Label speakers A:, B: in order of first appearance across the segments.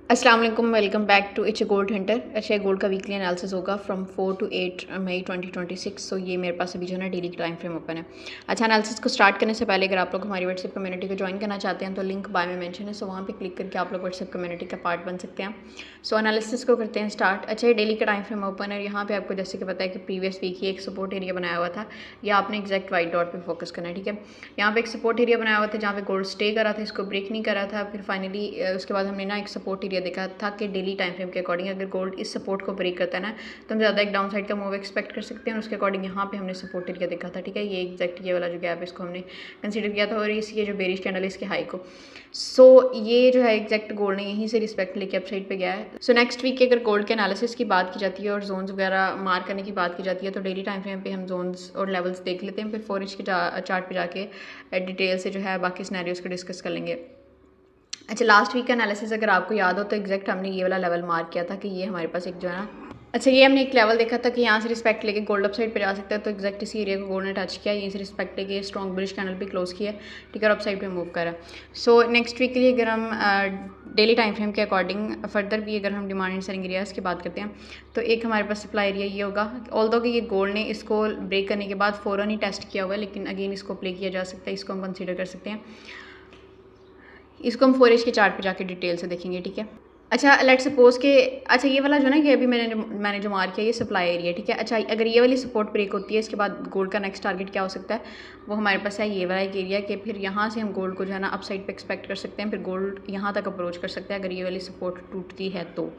A: अस्सलाम वालेकुम, welcome back to its gold hunter. अच्छा, गोल्ड का वीकली एनालिसिस होगा फ्रॉम 4 to 8 मई 2026। सो ये मेरे पास अभी जो है ना डेली टाइम फ्रेम ओपन है। अच्छा, एनालिसिस को स्टार्ट करने से पहले अगर आप लोग हमारी व्हाट्सएप कम्युनिटी को ज्वाइन करना चाहते हैं तो लिंक बाय में मेंशन है, सो वहाँ पे क्लिक करके आप लोग व्हाट्सएप कम्युनिटी का पार्ट बन सकते हैं। सो एनालिसिस को करते हैं स्टार्ट। अच्छा, ये डेली का टाइम फ्रेम ओपन है। यहाँ पे आपको जैसे कि पता है कि प्रीवियस वीक ही एक सपोर्ट एरिया बनाया हुआ था, या आपने एग्जैक्ट वाइट डॉट पे फोकस करना है। ठीक है, यहाँ पे एक सपोर्ट एरिया बनाया हुआ था जहाँ पे गोल्ड स्टे कर रहा था, इसको ब्रेक नहीं कर रहा था। फिर फाइनली उसके बाद हमने ना एक सपोर्ट एरिया देखा था कि डेली टाइम फ्रेम के अकॉर्डिंग अगर गोल्ड इस सपोर्ट को ब्रेक करता है ना तो हम ज़्यादा एक डाउन साइड का मूव एक्सपेक्ट कर सकते हैं। उसके अकॉर्डिंग यहाँ पे हमने सपोर्ट एरिया देखा था। ठीक है, ये एग्जैक्ट ये वाला जो गैप है इसको हमने कंसीडर किया था, और ये जो बेरिश कैंडल है इसके हाई को। सो ये जो है एग्जैक्ट गोल्ड ने यहीं से रिस्पेक्ट लेके अप साइड पे गया है। सो नेक्स्ट वीक के अगर गोल्ड के एनालिसिस की बात की जाती है और जोन्स वगैरह मार्क करने की बात की जाती है तो डेली टाइम फ्रेम पे हम जोन्स और लेवल्स देख लेते हैं, फिर 4 इंच के चार्ट पे जाके डिटेल से जो है बाकी सिनेरियोज को डिस्कस कर लेंगे। अच्छा, लास्ट वीक का एनालिसिस अगर आपको याद हो तो एग्जैक्ट हमने ये वाला लेवल मार्क किया था कि ये हमारे पास एक जो है ना, अच्छा ये हमने एक लेवल देखा था कि यहाँ से रिस्पेक्ट लेके गोल्ड अप साइड पे जा सकता है, तो एग्जैक्ट इसी एरिया को गोल्ड ने टच किया, यहीं से रिस्पेक्ट लेके स्ट्रॉन्ग बुलिश कैंडल पे क्लोज किया। ठीक है, और अप साइड पे मूव करा। सो नेक्स्ट वीक के लिए अगर हम डेली टाइम फ्रेम के अकॉर्डिंग फर्दर भी अगर हम डिमांड एंड सेलिंग एरियाज़ की बात करते हैं तो एक हमारे पास सप्लाई एरिया ये होगा। ऑल्दो कि ये गोल्ड ने इसको ब्रेक करने के बाद फ़ौरन ही टेस्ट किया हुआ है, लेकिन अगेन इसको प्ले किया जा सकता है, इसको हम कंसिडर कर सकते हैं। इसको हम 4 इंच के चार्ट पे जाके डिटेल से देखेंगे। ठीक है, अच्छा लेट सपोज के, अच्छा ये वाला जो ना कि अभी मैंने जो मार्क किया ये सप्लाई एरिया। ठीक है, अच्छा अगर ये वाली सपोर्ट ब्रेक होती है इसके बाद गोल्ड का नेक्स्ट टारगेट क्या हो सकता है, वो हमारे पास है ये वाला एक एरिया कि फिर यहाँ से हम गोल्ड को जो है ना अप साइड पे एक्सपेक्ट कर सकते हैं, फिर गोल्ड यहाँ तक अप्रोच कर सकता है अगर ये वाली सपोर्ट टूटती है तो।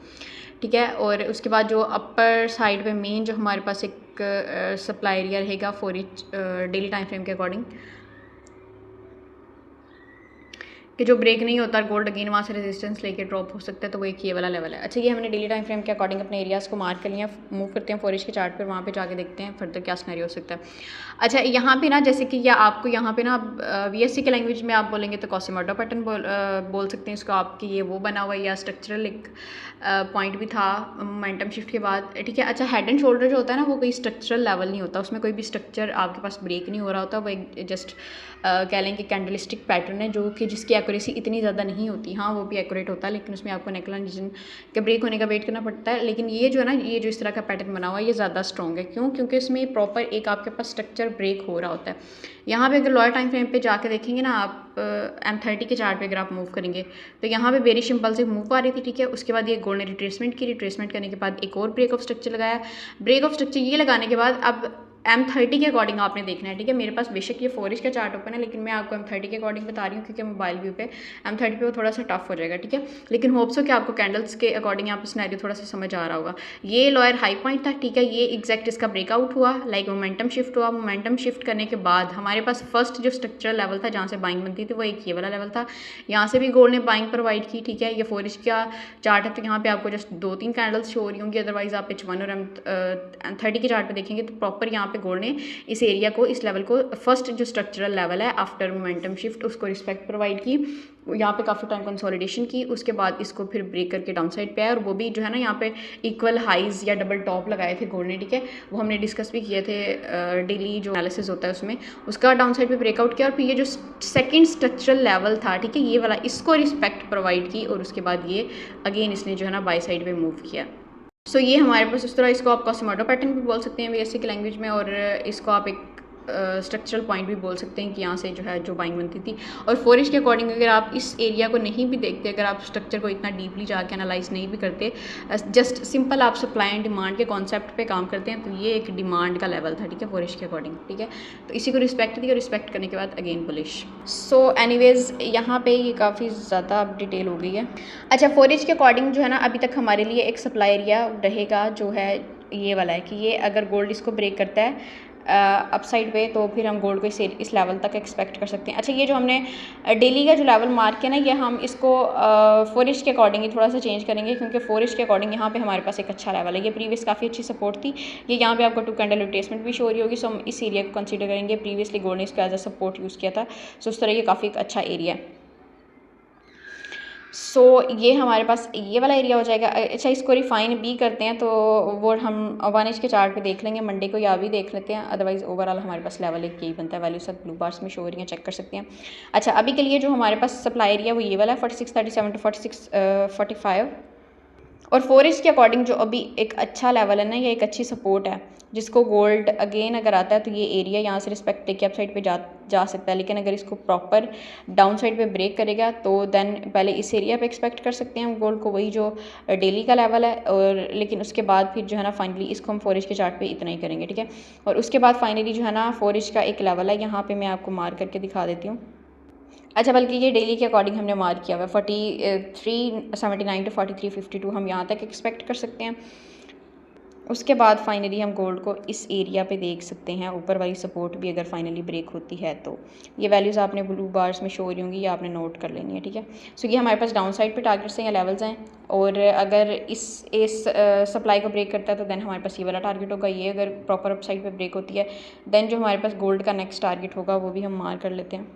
A: ठीक है, और उसके बाद जो अपर साइड पे मेन जो हमारे पास एक सप्लाई एरिया रहेगा 4 इंच डेली टाइम फ्रेम के अकॉर्डिंग कि जो ब्रेक नहीं होता गोल्ड अगेन वहाँ से रेजिस्टेंस लेके ड्रॉप हो सकता है, तो वो एक ये वाला लेवल है। अच्छा, ये हमने डेली टाइम फ्रेम के अकॉर्डिंग अपने एरियाज़ को मार्क कर लिया। मूव करते हैं 4 इंच के चार्ट पर, वहाँ पे जाके देखते हैं फर्दर क्या सिनेरियो हो सकता है। अच्छा, यहाँ पे ना जैसे कि या आपको यहाँ पे ना VSC के लैंग्वेज में आप बोलेंगे तो कॉसिमोडो पैटर्न बोल सकते हैं इसको, आपकी ये वो बना हुआ है या स्ट्रक्चरल एक पॉइंट भी था मोमेंटम शिफ्ट के बाद। ठीक है, अच्छा हेड एंड शोल्डर जो होता है ना वो कोई स्ट्रक्चरल लेवल नहीं होता, उसमें कोई भी स्ट्रक्चर आपके पास ब्रेक नहीं हो रहा होता, वो एक जस्ट कह लें कि कैंडलिस्टिक पैटर्न है जो कि जिसकी एक्यूरेसी इतनी ज़्यादा नहीं होती। हाँ वो भी एक्यूरेट होता है लेकिन उसमें आपको नेकलाइन रीजन के ब्रेक होने का वेट करना पड़ता है। लेकिन ये जो है ना, ये जो इस तरह का पैटर्न बना हुआ है ये ज़्यादा स्ट्रॉन्ग है। क्यों? क्योंकि इसमें प्रॉपर एक आपके पास स्ट्रक्चर ब्रेक हो रहा होता है। यहाँ पे अगर लोअर टाइम फ्रेम पे जाके देखेंगे ना आप M30 के चार्ट पे अगर आप मूव करेंगे तो यहाँ पे बेरिश इंपल्सिव मूव आ रही थी। ठीक है, उसके बाद ये गोल्ड ने रिट्रेसमेंट की, रिट्रेसमेंट करने के बाद एक और ब्रेक ऑफ स्ट्रक्चर लगाया। ब्रेक ऑफ स्ट्रक्चर ये लगाने के बाद अब M30 के अकॉर्डिंग आपने देखना है। ठीक है, मेरे पास बेशक ये 4 इंच का चार्ट ओपन है लेकिन मैं आपको M30 के अकॉर्डिंग बता रही हूँ क्योंकि मोबाइल व्यू पे M30 पे वो थोड़ा सा टफ हो जाएगा। ठीक है, लेकिन होप्स हो कि आपको कैंडल्स के अकॉर्डिंग यहाँ पर सिनेरियो थोड़ा सा समझ आ रहा होगा। ये लोअर हाई पॉइंट था। ठीक है, ये एग्जैक्ट इसका ब्रेकआउट हुआ, लाइक मोमेंटम शिफ्ट हुआ। मोमेंटम शिफ्ट करने के बाद हमारे पास फर्स्ट जो स्ट्रक्चरल लेवल था जहाँ से बाइंग बनती थी वो एक ये वाला लेवल था। यहाँ से भी गोल्ड ने बाइंग प्रोवाइड की। ठीक है, ये 4 इंच का चार्ट है तो यहाँ पे आपको जस्ट 2-3 कैंडल्स शो हो रही होंगी, अदरवाइज आप H1 और M30 के चार्ट पे देखेंगे तो प्रॉपर यहाँ पे गोल्ड ने इस एरिया को, इस लेवल को, फर्स्ट जो स्ट्रक्चरल लेवल है आफ्टर मोमेंटम शिफ्ट उसको रिस्पेक्ट प्रोवाइड की। यहाँ पे काफ़ी टाइम कंसोलिडेशन की, उसके बाद इसको फिर ब्रेक करके डाउन साइड पे आया और वो भी जो है ना यहाँ पे इक्वल हाइज या डबल टॉप लगाए थे गोल्ड ने। ठीक है, वो हमने डिस्कस भी किए थे डेली जो एनालिसिस होता है उसमें। उसका डाउन साइड पे ब्रेकआउट किया और फिर ये जो सेकंड स्ट्रक्चरल लेवल था, ठीक है, ये वाला, इसको रिस्पेक्ट प्रोवाइड की और उसके बाद ये अगेन इसने जो है ना बाई साइड पे मूव किया। सो ये हमारे पास इस तरह, इसको आप कॉसिमोडो पैटर्न भी बोल सकते हैं VSC की लैंग्वेज में, और इसको आप एक स्ट्रक्चरल पॉइंट भी बोल सकते हैं कि यहाँ से जो है जो बाइंग बनती थी। और 4 इंच के अकॉर्डिंग अगर आप इस एरिया को नहीं भी देखते, अगर आप स्ट्रक्चर को इतना डीपली जाके एनालाइज नहीं भी करते, जस्ट सिंपल आप सप्लाई एंड डिमांड के कॉन्सेप्ट पे काम करते हैं, तो ये एक डिमांड का लेवल था। ठीक है, 4 इंच के अकॉर्डिंग। ठीक है, तो इसी को रिस्पेक्ट दी और रिस्पेक्ट करने के बाद अगेन बुलिश। सो एनीवेज यहाँ पे ये काफ़ी ज़्यादा अब डिटेल हो गई है। अच्छा, 4 इंच के अकॉर्डिंग जो है ना अभी तक हमारे लिए एक सप्लाई एरिया रहेगा जो है ये वाला है कि ये अगर गोल्ड इसको ब्रेक करता है अपसाइड पे तो फिर हम गोल्ड को इस लेवल तक एक्सपेक्ट कर सकते हैं। अच्छा, ये जो हमने डेली का जो लेवल मार्क किया ना, ये हम इसको 4 इंच के अकॉर्डिंग ही थोड़ा सा चेंज करेंगे क्योंकि 4 इंच के अकॉर्डिंग यहाँ पे हमारे पास एक अच्छा लेवल है। ये प्रीवियस काफ़ी अच्छी सपोर्ट थी, ये यहाँ पे आपको 2 कैंडल रिट्रेसमेंट भी शो हो रही होगी। सो हम इस एरिया को कंसीडर करेंगे। प्रीवियसली गोल्ड ने इसको एज अ सपोर्ट यूज़ किया था, सो उस तरह ये काफ़ी अच्छा एरिया है। सो ये हमारे पास ये वाला एरिया हो जाएगा। अच्छा, इसको रिफाइन भी करते हैं तो वो हम 1 इंच के चार्ट पे देख लेंगे, मंडे को या भी देख लेते हैं। अदरवाइज़ ओवरऑल हमारे पास लेवल एक यही बनता है, वैल्यू सब ब्लू बार्स में शो हो रही हैं, चेक कर सकते हैं। अच्छा, अभी के लिए जो हमारे पास सप्लाई एरिया वो ये वाला है 4637 टू 4645, और 4 इंच के अकॉर्डिंग जो अभी एक अच्छा लेवल है ना, ये एक अच्छी सपोर्ट है जिसको गोल्ड अगेन अगर आता है तो ये एरिया यहाँ से रिस्पेक्ट टेक अप साइड पे जा सकता है। लेकिन अगर इसको प्रॉपर डाउन साइड पे ब्रेक करेगा तो देन पहले इस एरिया पे एक्सपेक्ट कर सकते हैं हम गोल्ड को, वही जो डेली का लेवल है, और लेकिन उसके बाद फिर जो है ना फाइनली इसको हम 4 इंच के चार्ट पे इतना ही करेंगे, ठीक है। और उसके बाद फाइनली जो है ना 4 इंच का एक लेवल है, यहाँ पर मैं आपको मार्क करके दिखा देती हूँ। अच्छा, बल्कि ये डेली के अकॉर्डिंग हमने मार्क किया हुआ है 4379 टू 4352 हम यहाँ तक एक्सपेक्ट कर सकते हैं। उसके बाद फाइनली हम गोल्ड को इस एरिया पे देख सकते हैं, ऊपर वाली सपोर्ट भी अगर फाइनली ब्रेक होती है तो ये वैल्यूज़ आपने ब्लू बार्स में शो हो रही होंगी, ये आपने नोट कर लेनी है, ठीक है। सो ये हमारे पास डाउन साइड पे टारगेट्स हैं या लेवल्स हैं, और अगर इस सप्लाई को ब्रेक करता है तो देन हमारे पास ये वाला टारगेट होगा। ये अगर प्रॉपर अप साइड पर ब्रेक होती है देन जो हमारे पास गोल्ड का नेक्स्ट टारगेट होगा वो भी हम मार्क कर लेते हैं,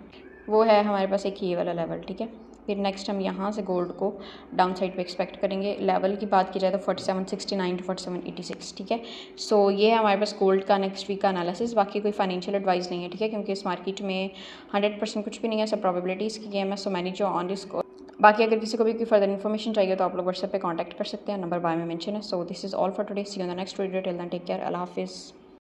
A: वो है हमारे पास एक ये वाला लेवल, ठीक है। फिर नेक्स्ट हम यहाँ से गोल्ड को डाउन साइड पे एक्सपेक्ट करेंगे। लेवल की बात की जाए तो 4769 टू 4786, ठीक है। सो ये है हमारे पास गोल्ड का नेक्स्ट वीक का एनालिसिस। बाकी कोई फाइनेंशियल एडवाइस नहीं है, ठीक है, क्योंकि इस मार्केट में 100% कुछ भी नहीं है, सब प्रोबेबिलिटीज़ की गेम है। सो मैनेज योर ऑन रिस्क। बाकी अगर किसी को भी कोई फर्दर इन्फॉर्मेशन चाहिए तो आप लोग व्हाट्सएप पे कांटेक्ट कर सकते हैं, नंबर बाय में मेंशन है। So this is all for today, see you in the next video, till then take care, अल्लाह हाफिज़।